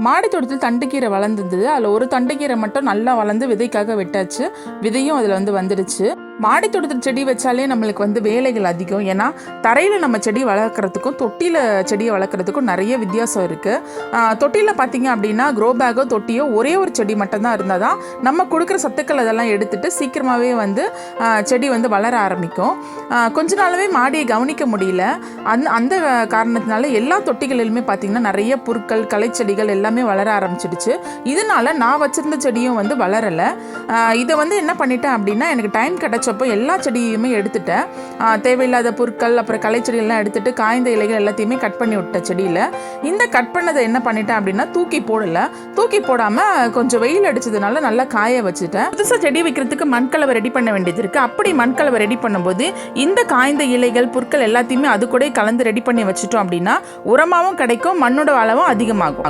மாடி தோட்டத்தில் தண்டுக்கீரை வளர்ந்துருந்தது. அதில் ஒரு தண்டுக்கீரை மட்டும் நல்லா வளர்ந்து விதைக்காக விட்டாச்சு. விதையும் அதில் வந்துடுச்சு. மாடி தோட்டத்தில் செடி வச்சாலே நம்மளுக்கு வேலைகள் அதிகம். ஏன்னா தரையில் நம்ம செடி வளர்க்குறதுக்கும் தொட்டியில் செடியை வளர்க்குறதுக்கும் நிறைய வித்தியாசம் இருக்குது. தொட்டியில் பார்த்தீங்க அப்படின்னா க்ரோ பேக்கோ தொட்டியோ ஒரே ஒரு செடி மட்டும்தான் இருந்தால் தான் நம்ம கொடுக்குற சத்துக்கள் அதெல்லாம் எடுத்துகிட்டு சீக்கிரமாகவே செடி வளர ஆரம்பிக்கும். கொஞ்ச நாளாகவே மாடியை கவனிக்க முடியல. அந்த காரணத்தினால எல்லா தொட்டிகளிலுமே பார்த்திங்கன்னா நிறைய புற்கள் களைச்செடிகள் எல்லாமே வளர ஆரம்பிச்சிடுச்சு. இதனால நான் வச்சுருந்த செடியும் வளரலை. இதை என்ன பண்ணிட்டேன் அப்படின்னா எனக்கு டைம் கிடச்சப்போ எல்லா செடியுமே எடுத்துட்டேன். தேவையில்லாத புற்கள் அப்புறம் களைச்செடிகள்லாம் எடுத்துட்டு காய்ந்த இலைகள் எல்லாத்தையுமே கட் பண்ணி விட்டேன் செடியில். இந்த கட் பண்ணதை என்ன பண்ணிட்டேன் அப்படின்னா தூக்கி போடலை. தூக்கி போடாமல் கொஞ்சம் வெயில் அடிச்சதுனால நல்லா காய வச்சுட்டேன். புதுசாக செடி வைக்கிறதுக்கு மண்கலவை ரெடி பண்ண வேண்டியது இருக்குது. அப்படி மண்கலவை ரெடி பண்ணும்போது இந்த காய்ந்த இலைகள் புற்கள் எல்லாத்தையுமே அது கூட கலந்து ரெடி பண்ணி வச்சுட்டோம் அப்படின்னா உரமாகவும் கிடைக்கும், மண்ணோட அளவும் அதிகமாகும்.